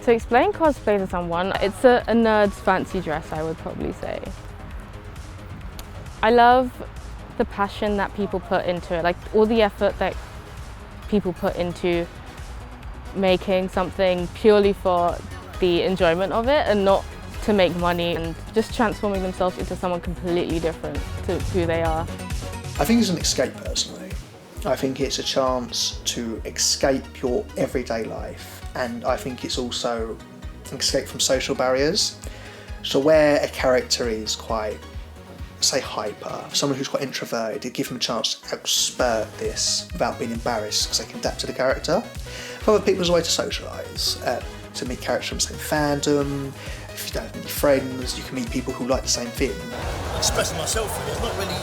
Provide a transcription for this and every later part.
To explain cosplay to someone, it's a nerd's fancy dress, I would probably say. I love the passion that people put into it, like all the effort that people put into making something purely for the enjoyment of it and not to make money, and just transforming themselves into someone completely different to who they are. I think it's an escape personally. I think it's a chance to escape your everyday life, and I think it's also an escape from social barriers. So where a character is quite, say, hyper, someone who's quite introverted, it gives them a chance to outspurt this without being embarrassed because they can adapt to the character. For other people, there's a way to socialise, to meet characters from the same fandom. If you don't have any friends, you can meet people who like the same thing. Expressing myself, it's not really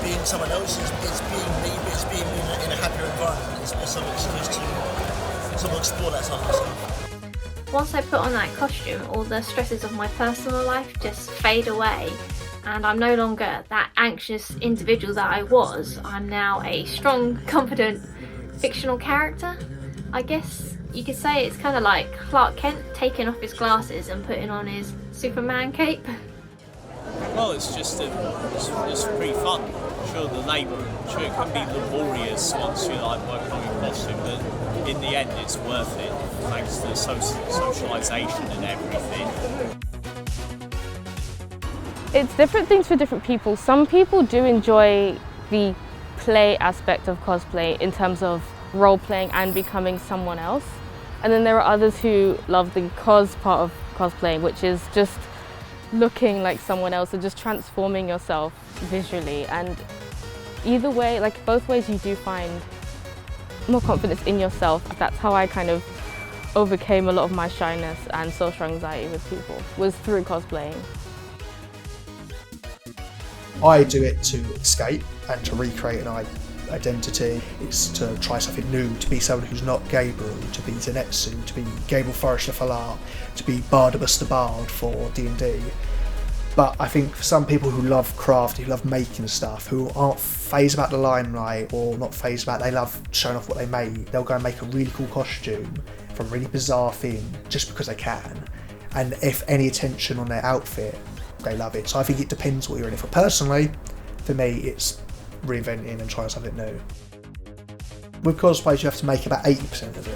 being someone else, it's being me, but it's being in a happier environment. It's some excuse to sort of explore that side of myself. Once I put on that costume, all the stresses of my personal life just fade away, and I'm no longer that anxious individual that I was. I'm now a strong, confident, fictional character. I guess you could say it's kind of like Clark Kent taking off his glasses and putting on his Superman cape. Well, it's it's pretty fun. Sure, it can be laborious once you like working on your costume, but in the end, it's worth it thanks to the socialisation and everything. It's different things for different people. Some people do enjoy the play aspect of cosplay in terms of role-playing and becoming someone else. And then there are others who love the cos part of cosplay, which is just looking like someone else and just transforming yourself visually. And either way, like both ways, you do find more confidence in yourself. That's how I kind of overcame a lot of my shyness and social anxiety with people, was through cosplaying. I do it to escape and to recreate an identity. It's to try something new, to be someone who's not Gabriel, to be Zenetsu, to be Gabriel Forrester Falar, to be Bardabus the Bard for D&D. But I think for some people who love crafting, who love making stuff, who aren't phased about the limelight or not phased about, they love showing off what they made, they'll go and make a really cool costume from a really bizarre thing just because they can. And if any attention on their outfit, they love it. So I think it depends what you're in it for. Personally, for me, it's reinventing and trying something new. With cosplays, you have to make about 80% of it.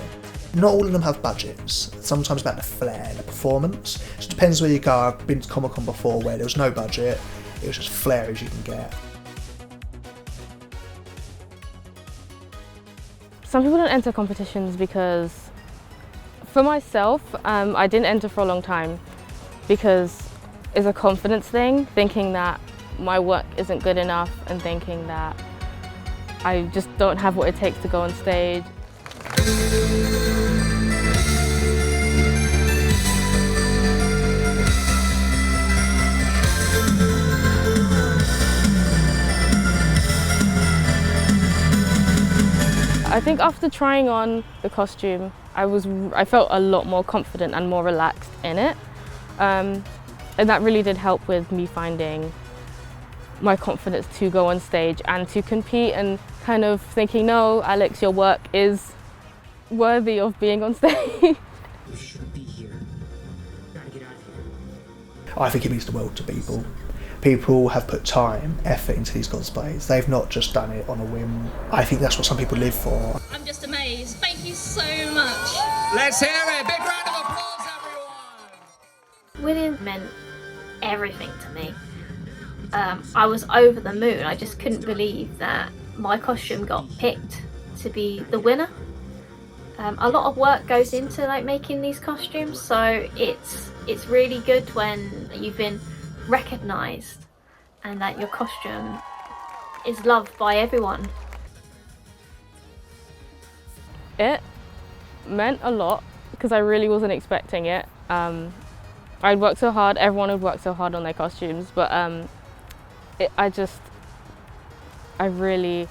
Not all of them have budgets. Sometimes about the flair, the performance. It depends where you go. I've been to Comic-Con before where there was no budget. It was just flair as you can get. Some people don't enter competitions because, for myself, I didn't enter for a long time because it's a confidence thing, thinking that my work isn't good enough and thinking that I just don't have what it takes to go on stage. I think after trying on the costume, I felt a lot more confident and more relaxed in it. And that really did help with me finding my confidence to go on stage and to compete, and kind of thinking, no, Alex, your work is worthy of being on stage. You shouldn't be here. You gotta get out of here. I think it means the world to people. People have put time, effort into these cosplays. They've not just done it on a whim. I think that's what some people live for. I'm just amazed. Thank you so much. Let's hear it. Big round of applause, everyone. Winning meant everything to me. I was over the moon. I just couldn't believe that my costume got picked to be the winner. A lot of work goes into like making these costumes, so it's really good when you've been recognised and that your costume is loved by everyone. It meant a lot because I really wasn't expecting it. I'd worked so hard, everyone had worked so hard on their costumes, but I really,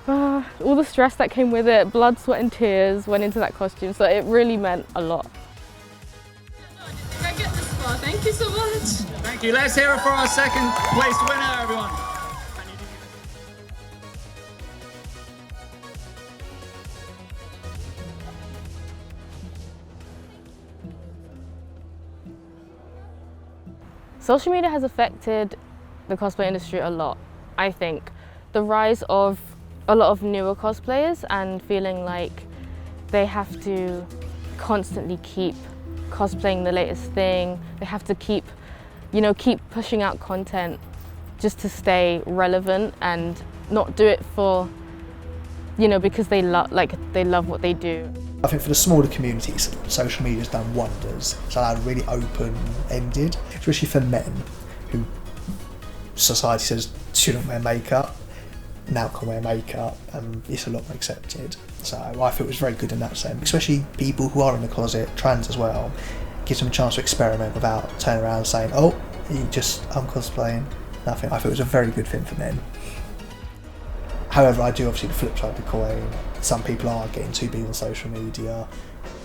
all the stress that came with it, blood, sweat and tears went into that costume, so it really meant a lot. I get this far. Thank you so much. Thank you. Let's hear it for our second place winner, everyone. Social media has affected the cosplay industry a lot, I think. The rise of a lot of newer cosplayers and feeling like they have to constantly keep cosplaying the latest thing. They have to keep pushing out content just to stay relevant and not do it for, because they love what they do. I think for the smaller communities, social media's done wonders. It's allowed really open-ended, especially for men who society says shouldn't wear makeup, now can wear makeup, and it's a lot more accepted. So I feel it was very good in that sense, especially people who are in the closet, trans as well. Gives them a chance to experiment without turning around and saying, oh, I'm cosplaying. Nothing. I thought it was a very good thing for men. However, I do obviously the flip side of the coin. Some people are getting too big on social media.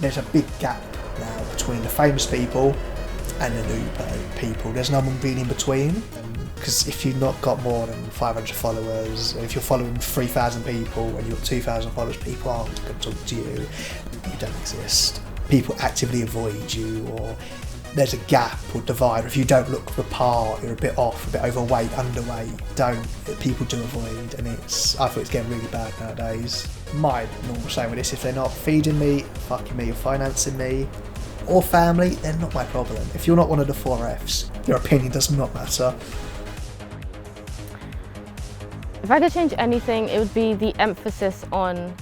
There's a big gap now between the famous people and the new people. There's no one really in between. Because if you've not got more than 500 followers, if you're following 3,000 people and you've got 2,000 followers, people aren't going to talk to you. You don't exist. People actively avoid you, or there's a gap or divide. Or if you don't look the part, you're a bit off, a bit overweight, underweight. People do avoid, and I thought it's getting really bad nowadays. My normal saying with this: if they're not feeding me, fucking me, or financing me, or family, they're not my problem. If you're not one of the 4 Fs, your opinion does not matter. If I could change anything, it would be the emphasis on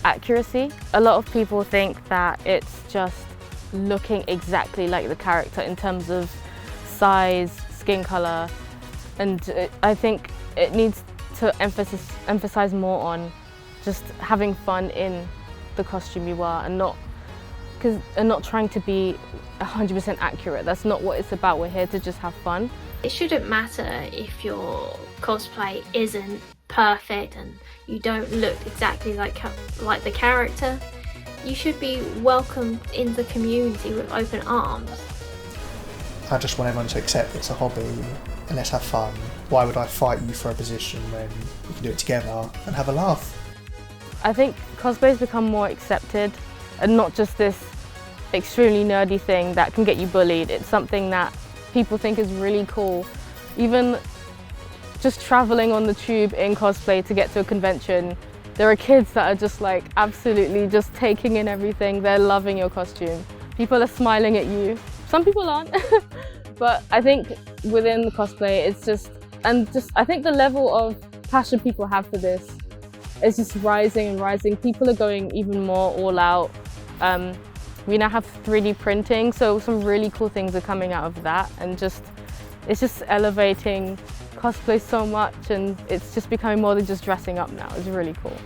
accuracy. A lot of people think that it's just looking exactly like the character in terms of size, skin color, and I think it needs to emphasize more on just having fun in the costume you are, and not trying to be 100% accurate. That's not what it's about. We're here to just have fun. It shouldn't matter if your cosplay isn't perfect and you don't look exactly like the character. You should be welcomed in the community with open arms. I just want everyone to accept it's a hobby and let's have fun. Why would I fight you for a position when we can do it together and have a laugh? I think cosplay has become more accepted and not just this extremely nerdy thing that can get you bullied. It's something that people think is really cool. Even just traveling on the tube in cosplay to get to a convention, there are kids that are just like absolutely just taking in everything. They're loving your costume. People are smiling at you. Some people aren't, but I think within the cosplay, I think the level of passion people have for this is just rising and rising. People are going even more all out. We now have 3D printing, so some really cool things are coming out of that, and it's just elevating cosplay so much, and it's just becoming more than just dressing up now. It's really cool.